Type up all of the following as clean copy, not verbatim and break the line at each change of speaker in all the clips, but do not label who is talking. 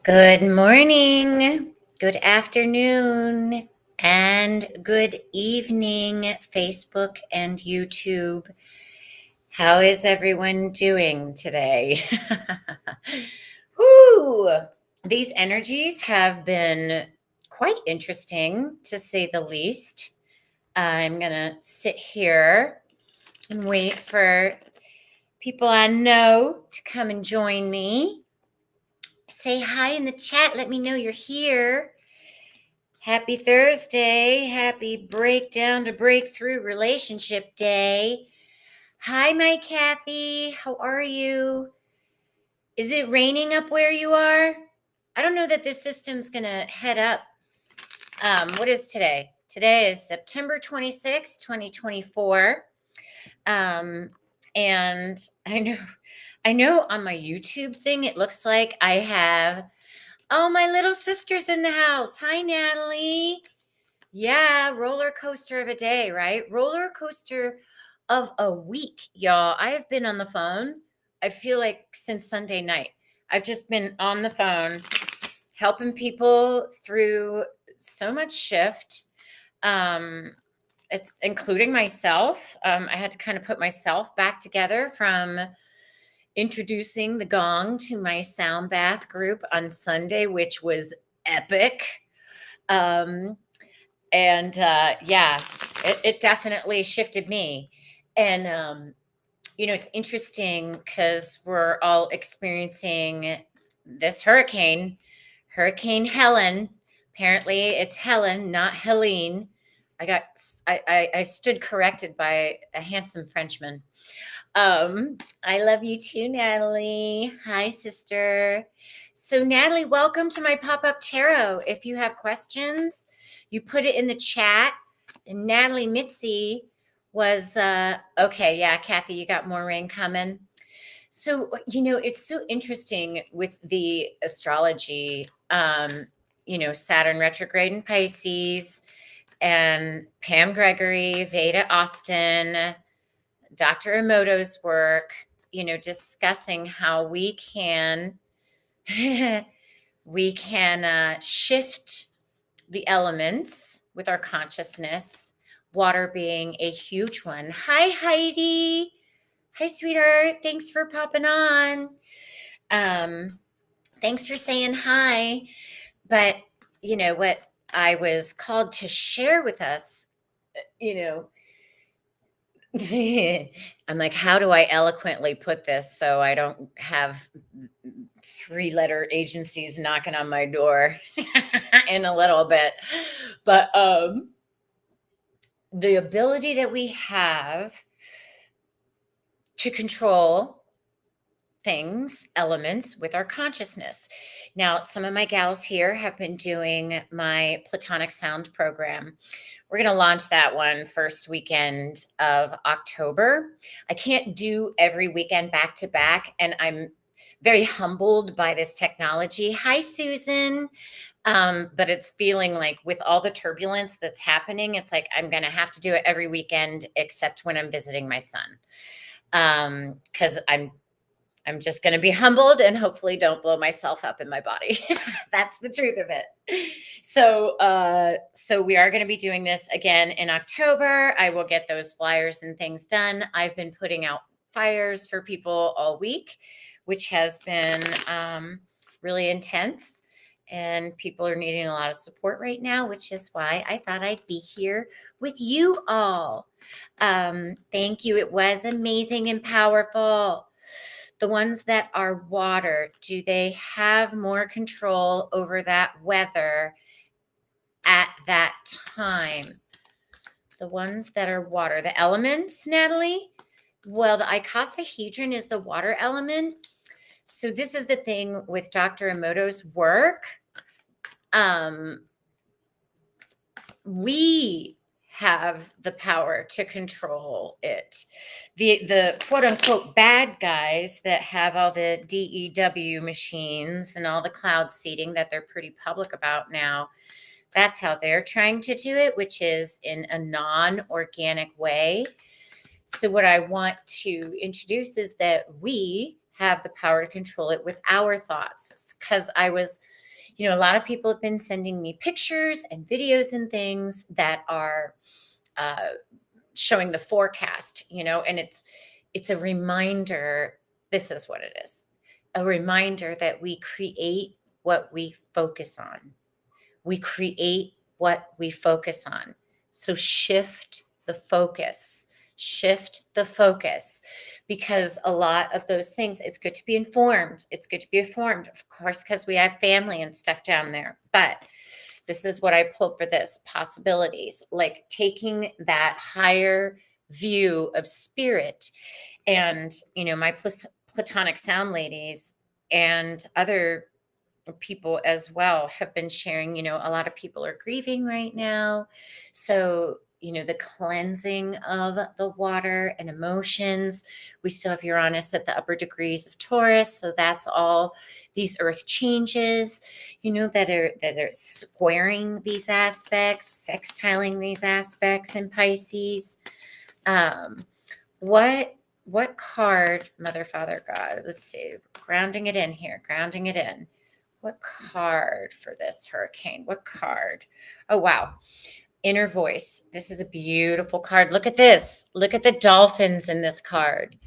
Good morning, good afternoon, and good evening, Facebook and YouTube. How is everyone doing today? Whew. These energies have been quite interesting, to say the least. I'm going to sit here and wait for people I know to come and join me. Say hi in the chat. Let me know you're here. Happy Thursday. Happy Breakdown to Breakthrough Relationship Day. Hi, my Kathy. How are you? Is it raining up where you are? I don't know that this system's going to head up. What is today? Today is September 26, 2024. And I know on my YouTube thing, it looks like I have, oh, my little sister's in the house. Hi, Natalie. Yeah, roller coaster of a day, right? Roller coaster of a week, y'all. I have been on the phone, I feel like, since Sunday night. I've just been on the phone helping people through so much shift. It's including myself. I had to kind of put myself back together from introducing the gong to my sound bath group on Sunday, which was epic. It definitely shifted me. And it's interesting because we're all experiencing this hurricane Helen. Apparently it's Helen, not Helene. I stood corrected by a handsome Frenchman. I love you too, Natalie. Hi, sister. So, Natalie, welcome to my pop-up tarot. If you have questions, you put it in the chat. And Natalie Mitzi was okay. Yeah, Kathy, you got more rain coming. So, it's so interesting with the astrology. Saturn retrograde in Pisces, and Pam Gregory, Veda Austin, Dr. Emoto's work, discussing how we can shift the elements with our consciousness, water being a huge one. Hi, Heidi. Hi, sweetheart. Thanks for popping on. Thanks for saying hi. But what I was called to share with us, I'm like, how do I eloquently put this so I don't have 3-letter agencies knocking on my door in a little bit? But the ability that we have to control things, elements with our consciousness. Now, some of my gals here have been doing my Platonic Sound program. We're going to launch that one first weekend of October. I can't do every weekend back to back, and I'm very humbled by this technology. Hi, Susan. But it's feeling like, with all the turbulence that's happening, it's like I'm going to have to do it every weekend except when I'm visiting my son. Because I'm just going to be humbled and hopefully don't blow myself up in my body. That's the truth of it. So we are going to be doing this again in October. I will get those flyers and things done. I've been putting out fires for people all week, which has been really intense. And people are needing a lot of support right now, which is why I thought I'd be here with you all. Thank you. It was amazing and powerful. The ones that are water, do they have more control over that weather at that time? The ones that are water, the elements, Natalie? Well, the icosahedron is the water element. So this is the thing with Dr. Emoto's work. We have the power to control it. The quote unquote bad guys that have all the DEW machines and all the cloud seeding that they're pretty public about now, that's how they're trying to do it, which is in a non-organic way. So what I want to introduce is that we have the power to control it with our thoughts. Because I was, a lot of people have been sending me pictures and videos and things that are uh, showing the forecast, and it's a reminder. This is what it is, a reminder that we create what we focus on. We create what we focus on. So shift the focus, because a lot of those things, it's good to be informed. It's good to be informed, of course, because we have family and stuff down there. But this is what I pulled for this: possibilities, like taking that higher view of spirit. And, my platonic sound ladies and other people as well have been sharing, a lot of people are grieving right now. So, the cleansing of the water and emotions. We still have Uranus at the upper degrees of Taurus. So that's all these earth changes, that are squaring these aspects, sextiling these aspects in Pisces. Um, what card, Mother, Father, God? Let's see. Grounding it in here, grounding it in. What card for this hurricane? What card? Oh, wow. Inner voice. This is a beautiful card. Look at this. Look at the dolphins in this card.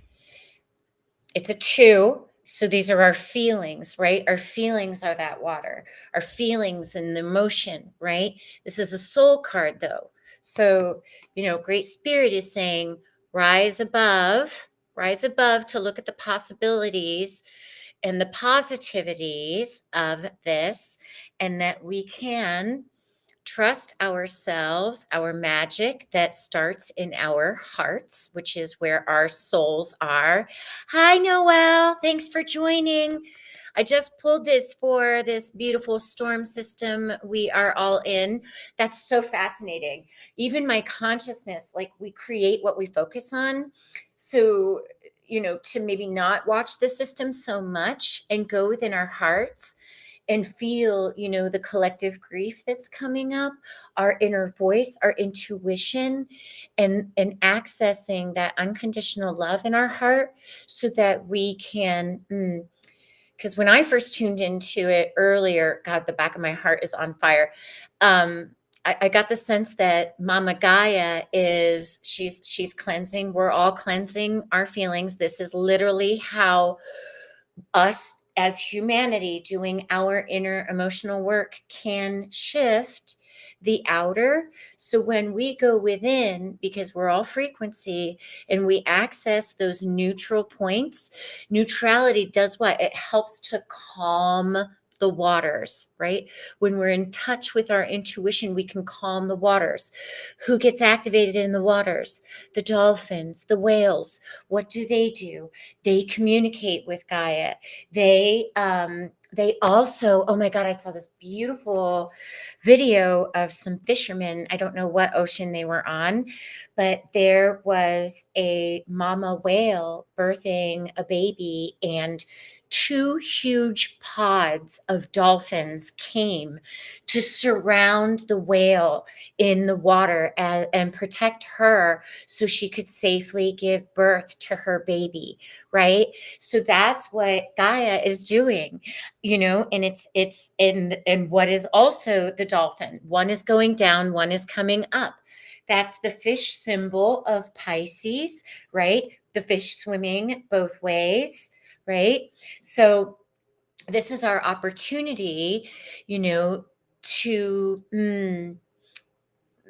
It's a 2. So these are our feelings, right? Our feelings are that water, our feelings and the emotion, right? This is a soul card, though. So, Great Spirit is saying, rise above to look at the possibilities and the positivities of this, and that we can trust ourselves, our magic that starts in our hearts, which is where our souls are. Hi, Noel. Thanks for joining. I just pulled this for this beautiful storm system we are all in. That's so fascinating. Even my consciousness, like, we create what we focus on. So, to maybe not watch the system so much and go within our hearts and feel, the collective grief that's coming up, our inner voice, our intuition, and accessing that unconditional love in our heart, so that we can, because when I first tuned into it earlier, God, the back of my heart is on fire. I got the sense that Mama Gaia she's cleansing. We're all cleansing our feelings. This is literally how us as humanity doing our inner emotional work can shift the outer. So when we go within, because we're all frequency, and we access those neutral points, neutrality does what? It helps to calm the waters, right? When we're in touch with our intuition, we can calm the waters. Who gets activated in the waters? The dolphins, the whales. What do? They communicate with Gaia. They also, oh my God, I saw this beautiful video of some fishermen. I don't know what ocean they were on, but there was a mama whale birthing a baby, and 2 huge pods of dolphins came to surround the whale in the water and protect her, so she could safely give birth to her baby, right? So that's what Gaia is doing, and it's and what is also the dolphin? One is going down, one is coming up. That's the fish symbol of Pisces, right? The fish swimming both ways, right? So this is our opportunity, to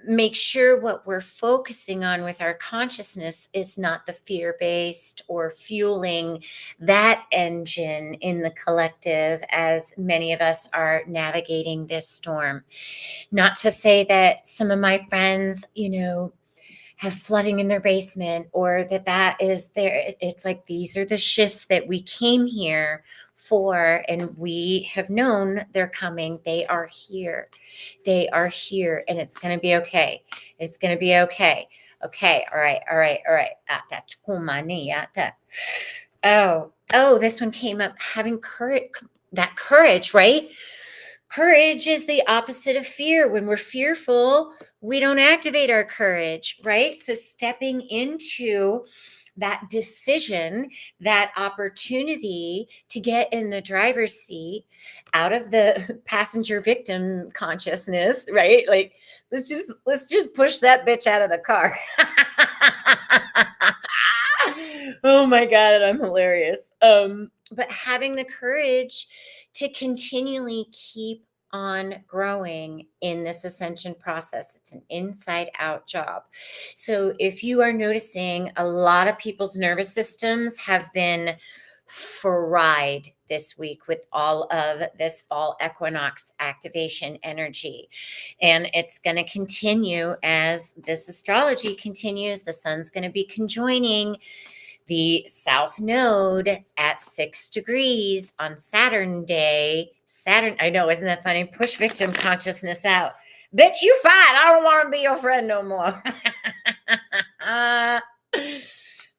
make sure what we're focusing on with our consciousness is not the fear-based or fueling that engine in the collective, as many of us are navigating this storm. Not to say that some of my friends, have flooding in their basement, or that is there. It's like, these are the shifts that we came here for, and we have known they're coming. They are here. They are here, and it's going to be okay. It's going to be okay. Okay. All right. All right. All right. Oh, this one came up. Having courage, that courage, right? Courage is the opposite of fear. When we're fearful, we don't activate our courage, right? So stepping into that decision, that opportunity to get in the driver's seat out of the passenger victim consciousness, right? Like, let's just push that bitch out of the car. Oh my God, I'm hilarious. But having the courage to continually keep on growing in this ascension process. It's an inside out job. So if you are noticing, a lot of people's nervous systems have been fried this week with all of this fall equinox activation energy. And it's going to continue as this astrology continues. The sun's going to be conjoining the south node at 6 degrees on Saturn day. Saturn, I know, isn't that funny? Push victim consciousness out. Bitch, you fine. I don't want to be your friend no more.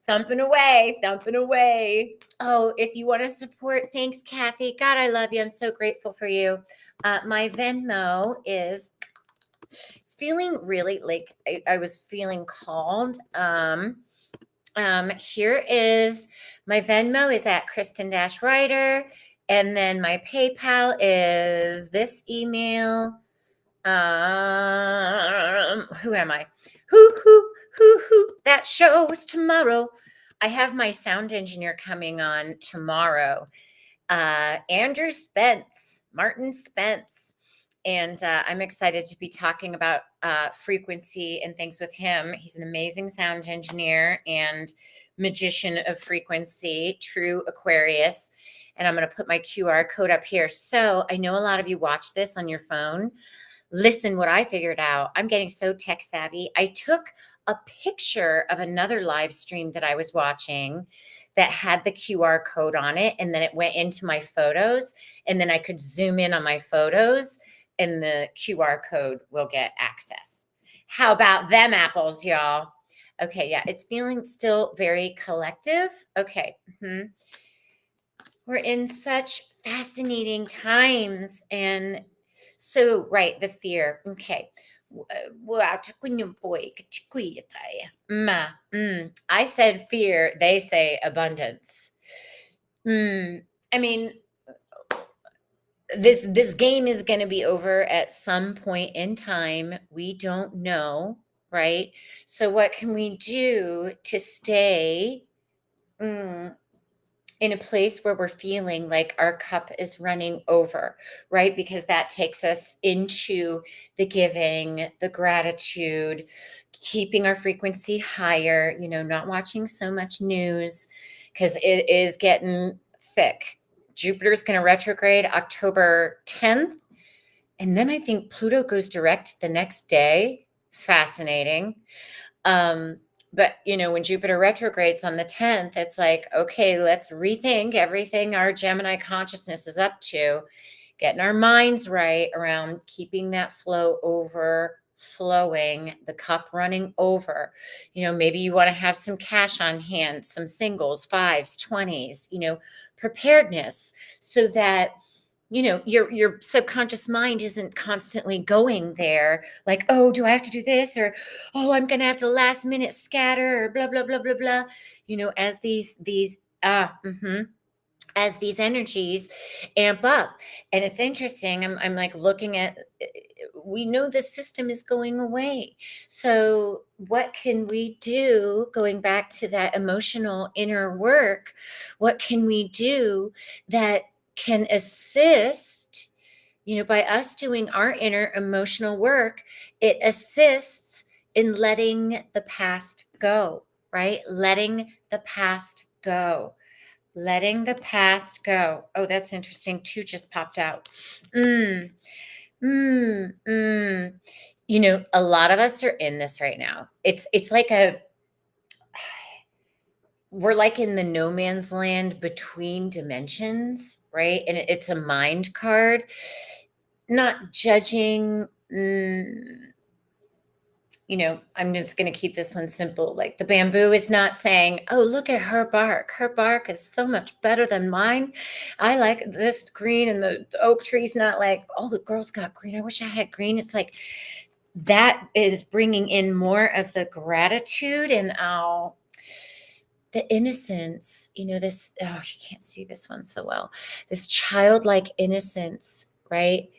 Thumping away, thumping away. Oh, if you want to support, thanks, Kathy. God, I love you. I'm so grateful for you. My Venmo is, it's feeling really like I was feeling called. Here is my Venmo is at Kristen-Ryder. And then my PayPal is this email. Who am I? Who, that shows tomorrow. I have my sound engineer coming on tomorrow. Andrew Spence, Martin Spence. And I'm excited to be talking about frequency and things with him. He's an amazing sound engineer and magician of frequency, true Aquarius. And I'm going to put my QR code up here. So I know a lot of you watch this on your phone. Listen, what I figured out, I'm getting so tech savvy. I took a picture of another live stream that I was watching that had the QR code on it. And then it went into my photos. And then I could zoom in on my photos and the QR code will get access. How about them apples, y'all? Okay, yeah, it's feeling still very collective. Okay. We're in such fascinating times. And so, right, the fear. Okay. I said fear. They say abundance. I mean, this game is going to be over at some point in time. We don't know, right? So what can we do to stay in a place where we're feeling like our cup is running over, right? Because that takes us into the giving, the gratitude, keeping our frequency higher, not watching so much news because it is getting thick. Jupiter's going to retrograde October 10th. And then I think Pluto goes direct the next day. Fascinating. But, when Jupiter retrogrades on the 10th, it's like, okay, let's rethink everything our Gemini consciousness is up to, getting our minds right around keeping that flow overflowing, the cup running over. Maybe you want to have some cash on hand, some singles, fives, 20s, preparedness so that your subconscious mind isn't constantly going there like, oh, do I have to do this? Or, oh, I'm going to have to last minute scatter or blah, blah, blah, blah, blah. As as these energies amp up. And it's interesting. I'm like looking at, we know the system is going away. So what can we do, going back to that emotional inner work? What can we do that can assist, by us doing our inner emotional work? It assists in letting the past go, right? Letting the past go. Letting the past go. Oh, that's interesting. 2 just popped out. A lot of us are in this right now. It's like we're like in the no man's land between dimensions, right? And it's a mind card. Not judging. I'm just going to keep this one simple. Like the bamboo is not saying, oh, look at her bark. Her bark is so much better than mine. I like this green. And the oak tree's not like, oh, the girl's got green. I wish I had green. It's like that is bringing in more of the gratitude. And the innocence, this, oh, you can't see this one so well, this childlike innocence, right?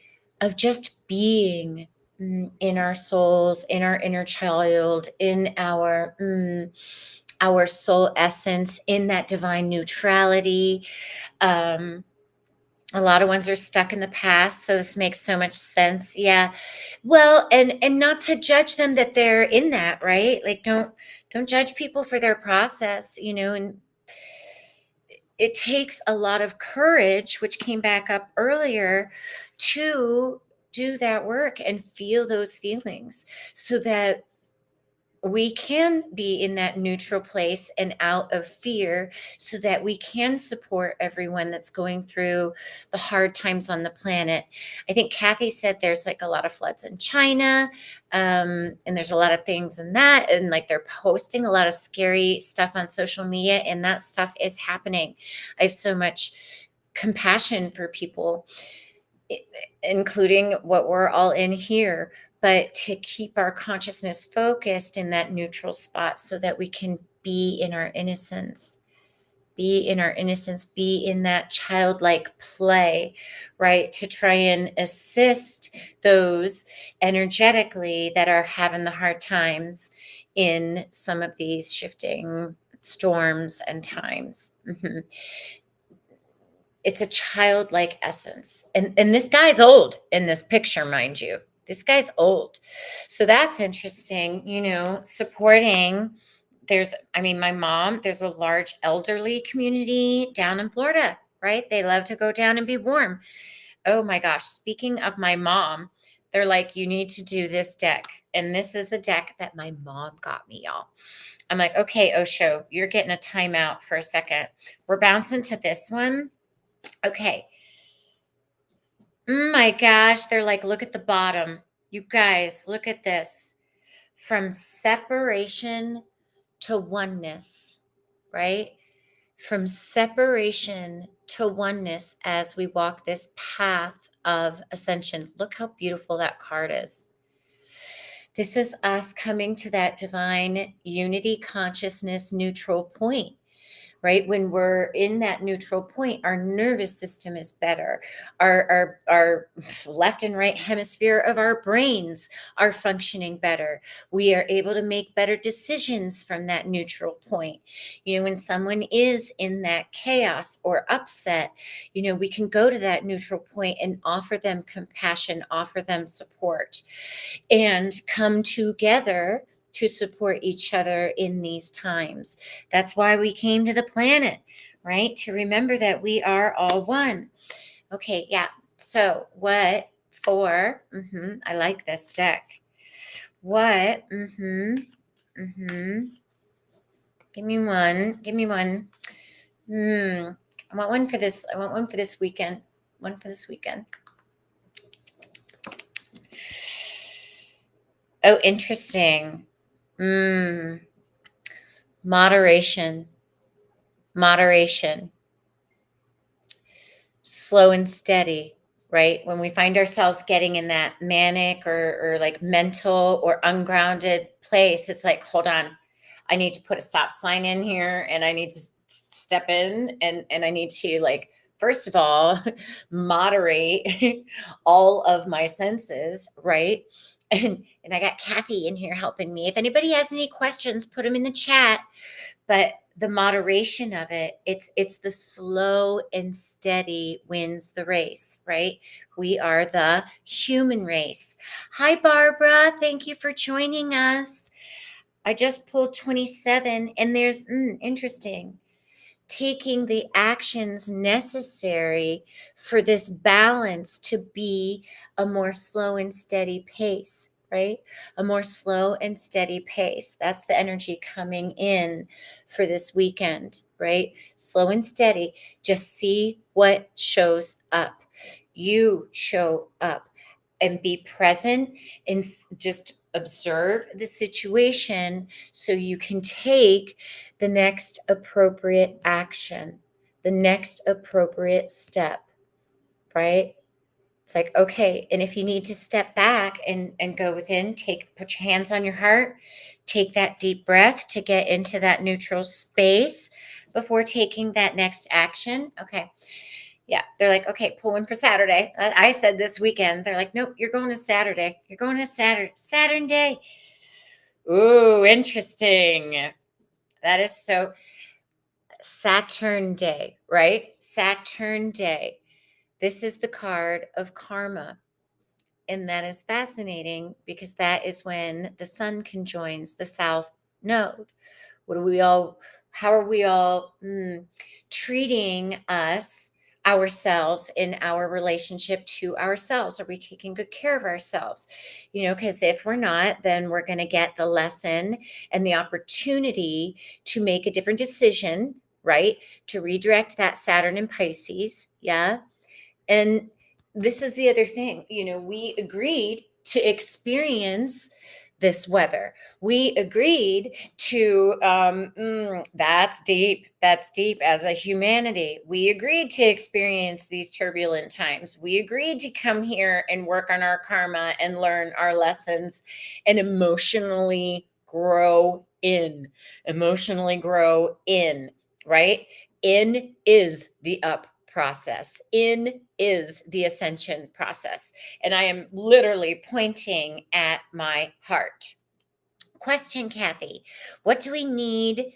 Of just being in our souls, in our inner child, in our soul essence, in that divine neutrality. A lot of ones are stuck in the past, so this makes so much sense. Yeah. Well, and not to judge them that they're in that, right? Like don't judge people for their process, and it takes a lot of courage, which came back up earlier, to do that work and feel those feelings so that we can be in that neutral place and out of fear so that we can support everyone that's going through the hard times on the planet. I think Kathy said there's like a lot of floods in China, and there's a lot of things in that, and like they're posting a lot of scary stuff on social media, and that stuff is happening. I have so much compassion for people, including what we're all in here, but to keep our consciousness focused in that neutral spot so that we can be in our innocence, be in that childlike play, right? To try and assist those energetically that are having the hard times in some of these shifting storms and times. It's a childlike essence. And this guy's old in this picture, mind you. This guy's old. So that's interesting, supporting. My mom, there's a large elderly community down in Florida, right? They love to go down and be warm. Oh my gosh. Speaking of my mom, they're like, you need to do this deck. And this is the deck that my mom got me, y'all. I'm like, okay, Osho, you're getting a timeout for a second. We're bouncing to this one. Okay. My gosh, they're like, look at the bottom. You guys, look at this. From separation to oneness, right? From separation to oneness as we walk this path of ascension. Look how beautiful that card is. This is us coming to that divine unity consciousness neutral point. Right? When we're in that neutral point, our nervous system is better. Our left and right hemisphere of our brains are functioning better. We are able to make better decisions from that neutral point. When someone is in that chaos or upset, we can go to that neutral point and offer them compassion, offer them support, and come together to support each other in these times. That's why we came to the planet, right? To remember that we are all one. Okay, yeah. So what for? I like this deck. What? Give me one. I want one for this. I want one for this weekend. One for this weekend. Oh, interesting. Moderation. Slow and steady, right? When we find ourselves getting in that manic or like mental or ungrounded place, it's like, hold on, I need to put a stop sign in here, and I need to step in, and I need to, like, first of all, moderate all of my senses, right? And I got Kathy in here helping me. If anybody has any questions, put them in the chat. But the moderation of it, it's the slow and steady wins the race, right? We are the human race. Hi, Barbara. Thank you for joining us. I just pulled 27, and there's interesting. Taking the actions necessary for this balance to be a more slow and steady pace, right? A more slow and steady pace. That's the energy coming in for this weekend, right? Slow and steady. Just see what shows up. You show up and be present and just observe the situation so you can take the next appropriate action, the next appropriate step, right? It's like, okay, and if you need to step back and go within, put your hands on your heart, take that deep breath to get into that neutral space before taking that next action. Okay. Yeah. They're like, okay, pull one for Saturday. I said this weekend. They're like, nope, you're going to Saturday. You're going to Saturn day. Ooh, interesting. That is so Saturn day, right? Saturn day. This is the card of karma. And that is fascinating because that is when the sun conjoins the south node. What are we all, how are we all treating ourselves in our relationship to ourselves? Are we taking good care of ourselves? Because if we're not, then we're going to get the lesson and the opportunity to make a different decision, right? To redirect that Saturn in Pisces. Yeah. And this is the other thing, we agreed to experience this weather. We agreed to, that's deep. That's deep as a humanity. We agreed to experience these turbulent times. We agreed to come here and work on our karma and learn our lessons and emotionally grow in, right? In is the up process. In is the ascension process. And I am literally pointing at my heart. Question, Kathy. What do we need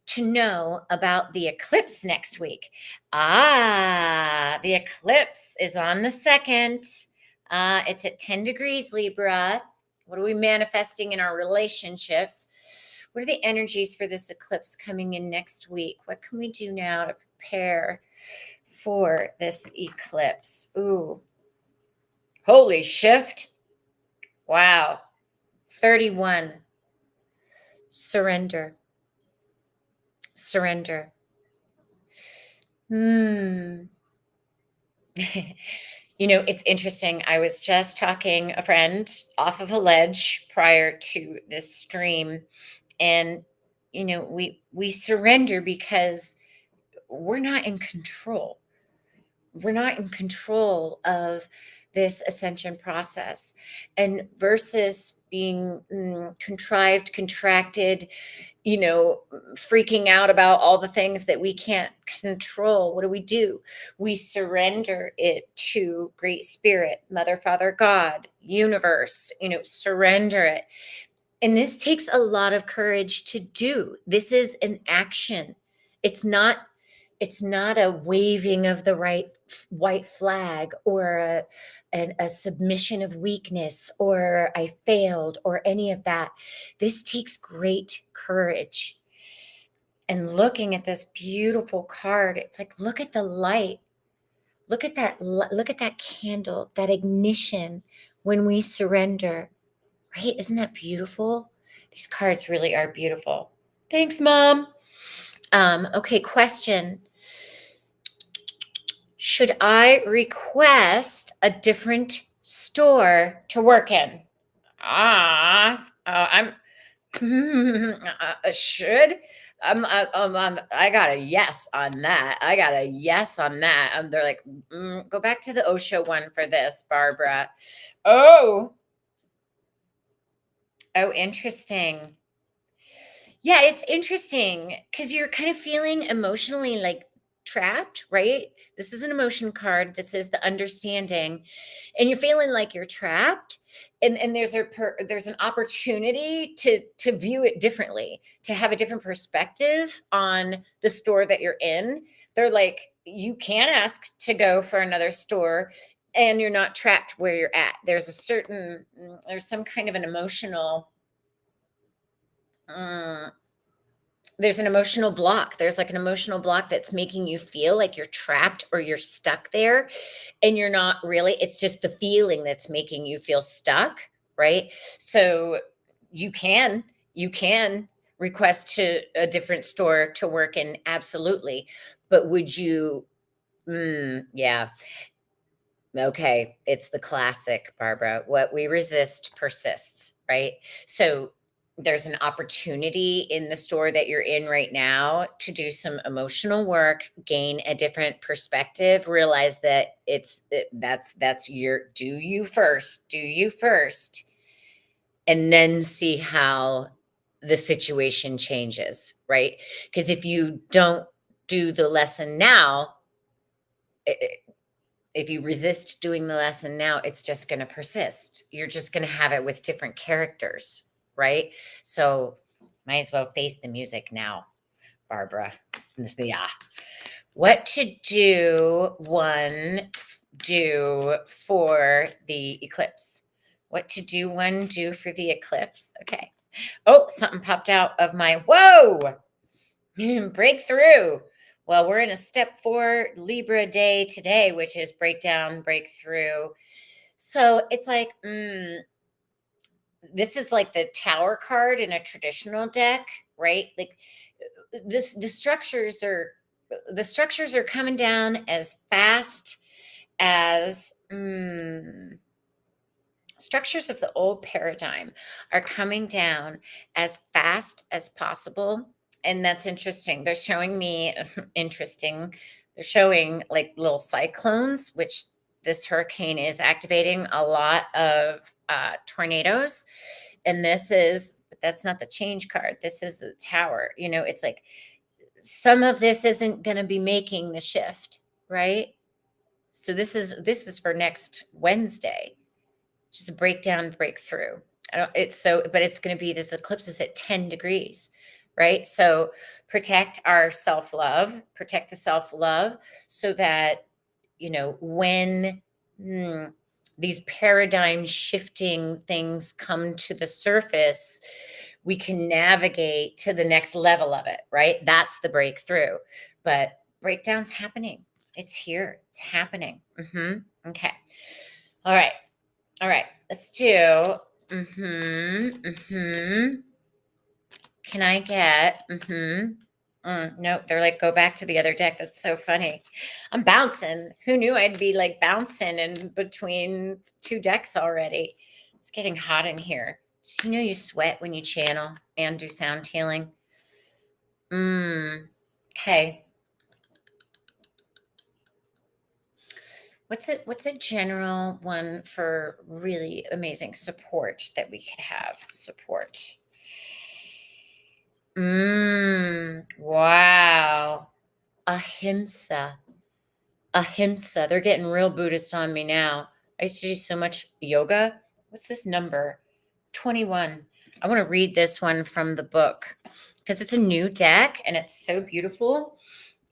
to know about the eclipse next week? The eclipse is on the 2nd. It's at 10 degrees Libra. What are we manifesting in our relationships? What are the energies for this eclipse coming in next week? What can we do now to prepare for this eclipse? Ooh, holy shift. Wow. 31. Surrender. It's interesting. I was just talking a friend off of a ledge prior to this stream, and we surrender because we're not in control. We're not in control of this ascension process, and versus being contrived, contracted, freaking out about all the things that we can't control. What do? We surrender it to Great Spirit, Mother, Father, God, universe, surrender it. And this takes a lot of courage to do. This is an action. It's not a waving of the white flag or a submission of weakness or I failed or any of that. This takes great courage. And looking at this beautiful card, it's like, look at the light. Look at that candle, that ignition when we surrender, right? Isn't that beautiful? These cards really are beautiful. Thanks, Mom. Okay, question. Should I request a different store to work in? I'm should. I got a yes on that. They're like, go back to the Osho one for this, Barbara. Oh, interesting. Yeah, it's interesting because you're kind of feeling emotionally like trapped, right? This is an emotion card. This is the understanding, and you're feeling like you're trapped. And there's an opportunity to view it differently, to have a different perspective on the store that you're in. They're like, you can ask to go for another store, and you're not trapped where you're at. There's some kind of an emotional. There's an emotional block. There's like an emotional block that's making you feel like you're trapped or you're stuck there. And you're not really, it's just the feeling that's making you feel stuck, right? So you can request to a different store to work in, absolutely. But would you, yeah. Okay. It's the classic, Barbara. What we resist persists, right? So there's an opportunity in the store that you're in right now to do some emotional work, gain a different perspective, realize that that's your do you first, and then see how the situation changes, right? Because if you don't do the lesson now, if you resist doing the lesson now, it's just going to persist. You're just going to have it with different characters, right? So might as well face the music now, Barbara. Yeah. What to do for the eclipse? What to do for the eclipse? Okay. Oh, something popped out of my, whoa, breakthrough. Well, we're in a step 4 Libra day today, which is breakdown, breakthrough. So it's like, this is like the tower card in a traditional deck, right? Like the structures are coming down as fast as structures of the old paradigm are coming down as fast as possible. And that's interesting. They're showing me interesting. They're showing like little cyclones, which this hurricane is activating a lot of tornadoes. And but that's not the change card. This is the tower. It's like some of this isn't going to be making the shift, right? So this is for next Wednesday, just a breakdown, breakthrough. But it's going to be, this eclipse is at 10 degrees, right? So protect our self-love, protect the self-love so that, when these paradigm shifting things come to the surface, we can navigate to the next level of it, right? That's the breakthrough. But breakdown's happening. It's here. It's happening. Okay. All right. All right. Let's do. Can I get? No, they're like, go back to the other deck. That's so funny. I'm bouncing. Who knew I'd be like bouncing in between 2 decks already? It's getting hot in here. Did you know you sweat when you channel and do sound healing? Okay. What's a general one for really amazing support that we could have? Support. Wow. Ahimsa. Ahimsa. They're getting real Buddhist on me now. I used to do so much yoga. What's this number? 21. I want to read this one from the book because it's a new deck and it's so beautiful.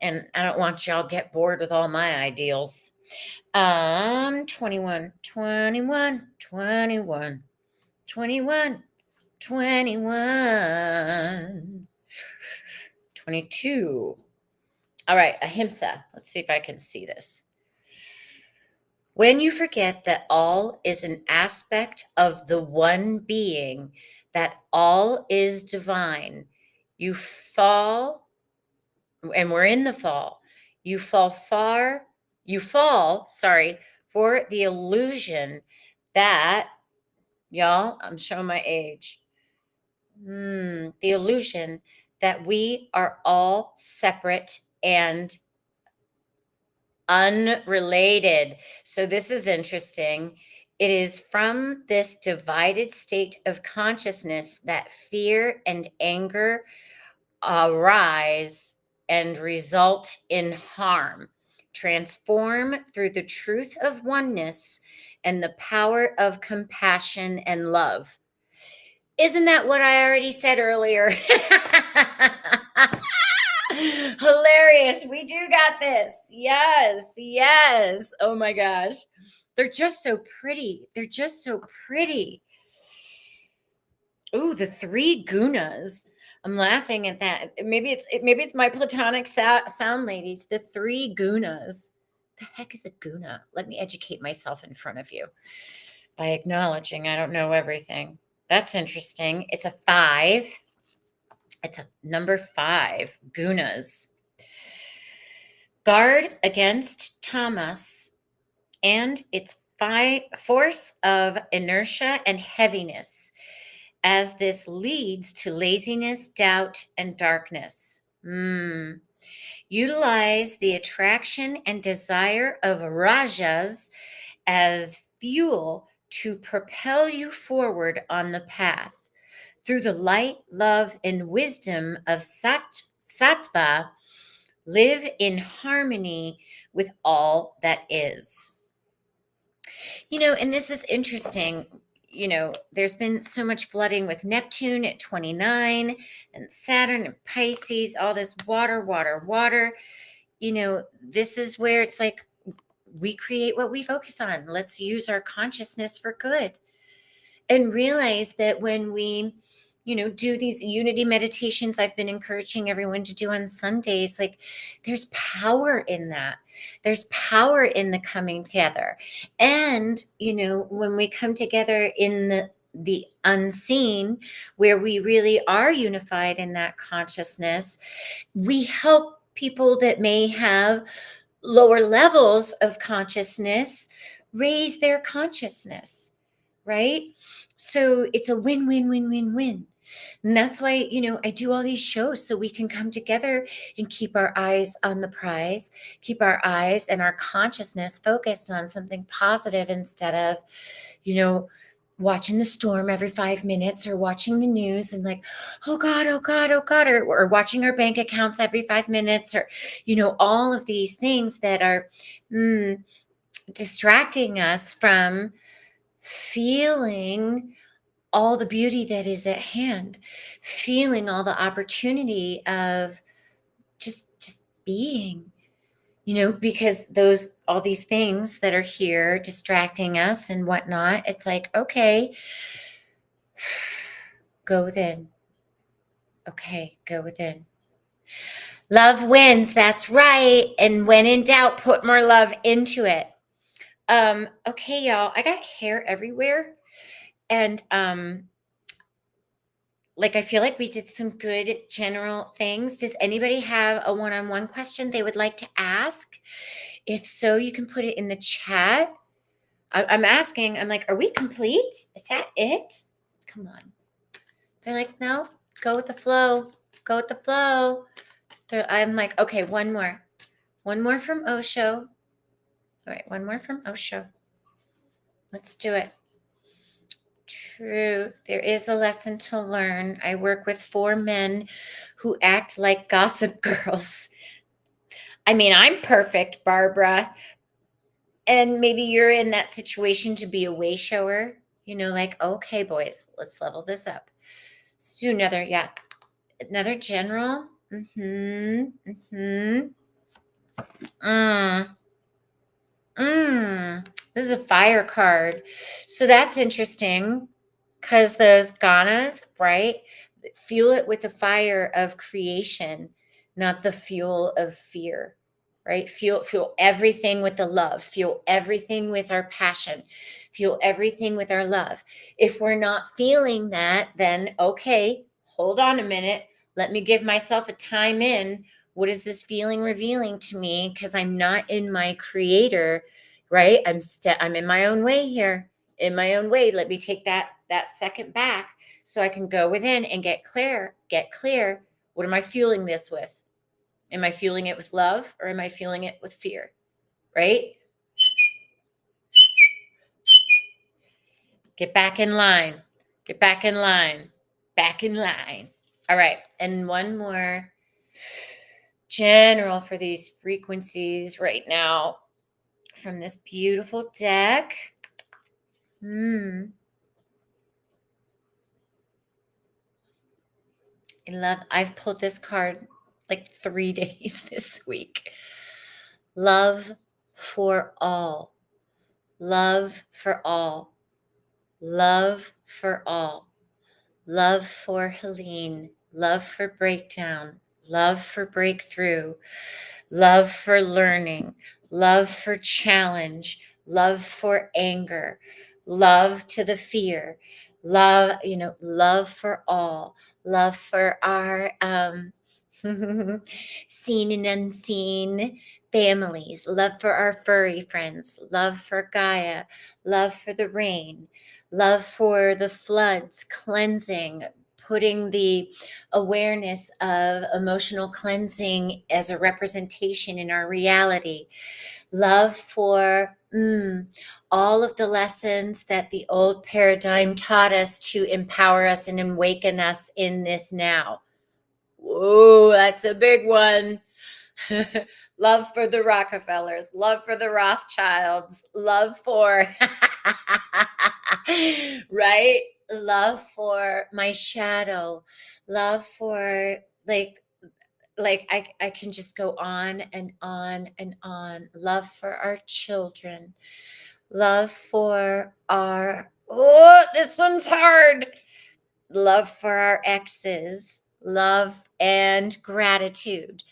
And I don't want y'all get bored with all my ideals. 21, 21, 21, 21, 21, 22. All right, ahimsa. Let's see if I can see this. When you forget that all is an aspect of the one being, that all is divine, you fall, and we're in the fall, you fall, for the illusion that, y'all, I'm showing my age. The illusion that we are all separate and unrelated. So this is interesting. It is from this divided state of consciousness that fear and anger arise and result in harm. Transform through the truth of oneness and the power of compassion and love. Isn't that what I already said earlier? Hilarious. We do got this. Yes. Yes. Oh my gosh. They're just so pretty. They're just so pretty. Ooh, the 3 gunas. I'm laughing at that. Maybe it's my platonic sound ladies. The 3 gunas. The heck is a guna? Let me educate myself in front of you by acknowledging I don't know everything. That's interesting. It's a 5. It's a number 5, gunas. Guard against tamas and its force of inertia and heaviness. as this leads to laziness, doubt, and darkness. Utilize the attraction and desire of rajas as fuel to propel you forward on the path. Through the light, love, and wisdom of sattva, live in harmony with all that is. And this is interesting. There's been so much flooding with Neptune at 29 and Saturn and Pisces, all this water, water, water. This is where it's like we create what we focus on. Let's use our consciousness for good and realize that when we do these unity meditations I've been encouraging everyone to do on Sundays, like there's power in that. There's power in the coming together. And, when we come together in the unseen, where we really are unified in that consciousness, we help people that may have lower levels of consciousness raise their consciousness, right? So it's a win, win, win, win, win. And that's why, I do all these shows so we can come together and keep our eyes on the prize, keep our eyes and our consciousness focused on something positive instead of, watching the storm every 5 minutes or watching the news and like, oh God, oh God, oh God, or watching our bank accounts every 5 minutes or, all of these things that are distracting us from feeling all the beauty that is at hand, feeling all the opportunity of just being, because all these things that are here distracting us and whatnot, it's like, okay, go within. Okay, go within. Love wins. That's right. And when in doubt, put more love into it. Okay, y'all, I got hair everywhere. And I feel like we did some good general things. Does anybody have a one-on-one question they would like to ask? If so, you can put it in the chat. I'm asking, I'm like, are we complete? Is that it? Come on. They're like, no, go with the flow. Go with the flow. I'm like, okay, one more. One more from Osho. All right, one more from Osho. Let's do it. True. There is a lesson to learn. I work with 4 men who act like gossip girls. I mean, I'm perfect, Barbara. And maybe you're in that situation to be a way shower. Like, okay, boys, let's level this up. Let's do another general. This is a fire card. So that's interesting because those ganas, right? Fuel it with the fire of creation, not the fuel of fear, right? Fuel everything with the love, fuel everything with our passion, fuel everything with our love. If we're not feeling that, then okay, hold on a minute. Let me give myself a time in. What is this feeling revealing to me? Because I'm not in my creator, right? I'm in my own way here, in my own way. Let me take that second back so I can go within and get clear. What am I fueling this with? Am I fueling it with love or am I fueling it with fear? Right? Get back in line. Get back in line. Back in line. All right. And one more general for these frequencies right now from this beautiful deck. I've pulled this card like 3 days this week. Love for all. Love for all. Love for all. Love for Helene. Love for breakdown. Love for breakthrough. Love for learning. Love for challenge. Love for anger. Love to the fear. Love, love for all. Love for our seen and unseen families, love for our furry friends, love for Gaia, love for the rain, love for the floods, cleansing, putting the awareness of emotional cleansing as a representation in our reality, love for all of the lessons that the old paradigm taught us to empower us and awaken us in this now. Whoa, that's a big one. Love for the Rockefellers, love for the Rothschilds, love for, right? Love for my shadow, love for I can just go on and on and on. Love for our children, love for our, oh, this one's hard. Love for our exes, love and gratitude,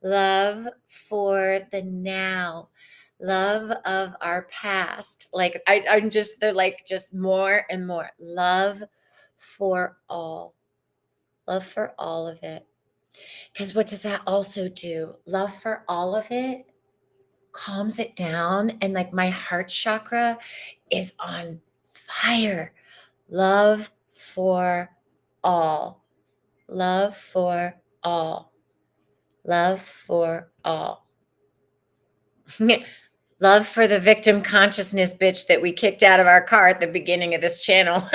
love for the now, love of our past. I'm just, they're like just more and more. For all, love for all of it. Because what does that also do? Love for all of it calms it down. And like my heart chakra is on fire. Love for all. Love for all. Love for all. Love for the victim consciousness bitch that we kicked out of our car at the beginning of this channel.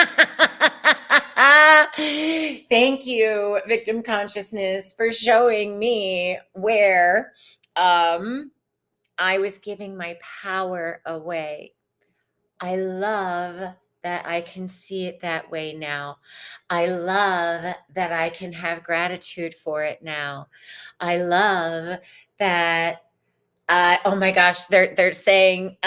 Thank you, victim consciousness, for showing me where I was giving my power away. I love that I can see it that way now. I love that I can have gratitude for it now. I love that. Oh my gosh, they're saying.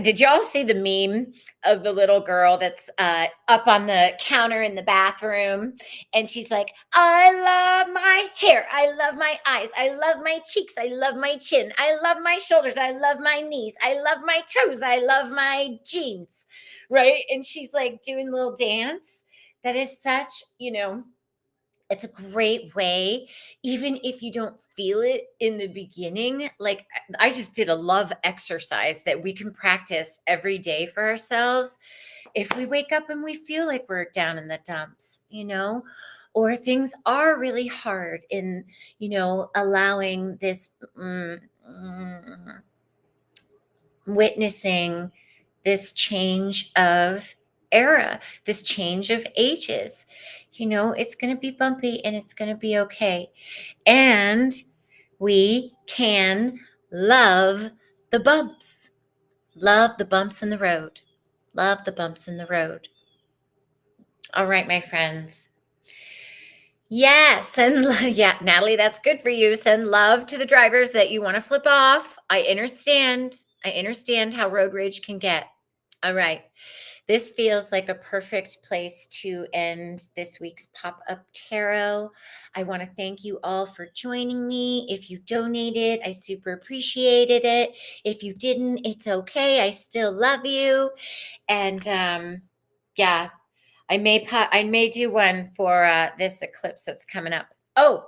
Did y'all see the meme of the little girl that's up on the counter in the bathroom, and she's like, "I love my hair, I love my eyes, I love my cheeks, I love my chin, I love my shoulders, I love my knees, I love my toes, I love my jeans," right? And she's like doing a little dance. That is such, it's a great way, even if you don't feel it in the beginning. Like I just did a love exercise that we can practice every day for ourselves. If we wake up and we feel like we're down in the dumps, or things are really hard in, allowing this, witnessing this change of era, this change of ages. It's going to be bumpy and it's going to be okay. And we can love the bumps. Love the bumps in the road. Love the bumps in the road. All right, my friends. Yes, and yeah, Natalie, that's good for you. Send love to the drivers that you want to flip off. I understand. I understand how road rage can get. All right. This feels like a perfect place to end this week's pop-up tarot. I want to thank you all for joining me. If you donated, I super appreciated it. If you didn't, it's okay. I still love you. And yeah, I may do one for this eclipse that's coming up. Oh,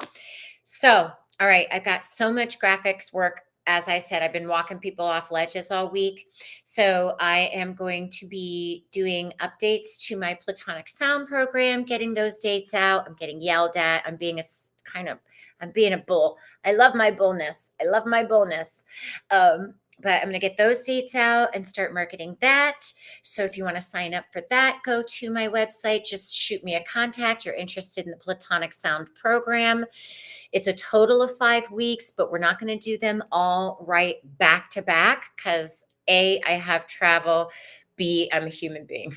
so all right, I've got so much graphics work. As I said, I've been walking people off ledges all week. So I am going to be doing updates to my Platonic Sound program, getting those dates out. I'm getting yelled at. I'm being a bull. I love my bullness. But I'm going to get those dates out and start marketing that. So if you want to sign up for that, go to my website. Just shoot me a contact. You're interested in the Platonic Sound program. It's a total of 5 weeks, but we're not going to do them all right back to back because A, I have travel. B, I'm a human being.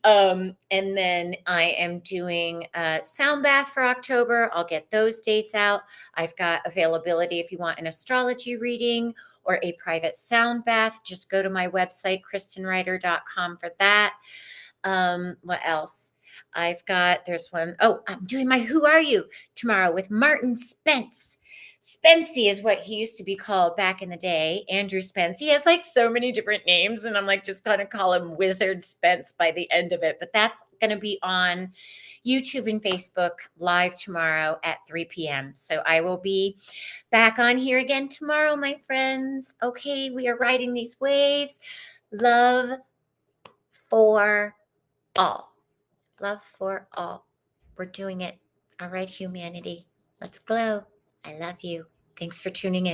And then I am doing a sound bath for October. I'll get those dates out. I've got availability if you want an astrology reading or a private sound bath. Just go to my website, kristenwriter.com, for that. What else? There's one. Oh, I'm doing my Who Are You tomorrow with Martin Spence. Spency is what he used to be called back in the day. Andrew Spence. He has like so many different names, and I'm like just gonna call him Wizard Spence by the end of it. But that's gonna be on YouTube and Facebook live tomorrow at 3 p.m. So I will be back on here again tomorrow, my friends. Okay, we are riding these waves. Love for all. Love for all. We're doing it. All right, humanity. Let's glow. I love you. Thanks for tuning in.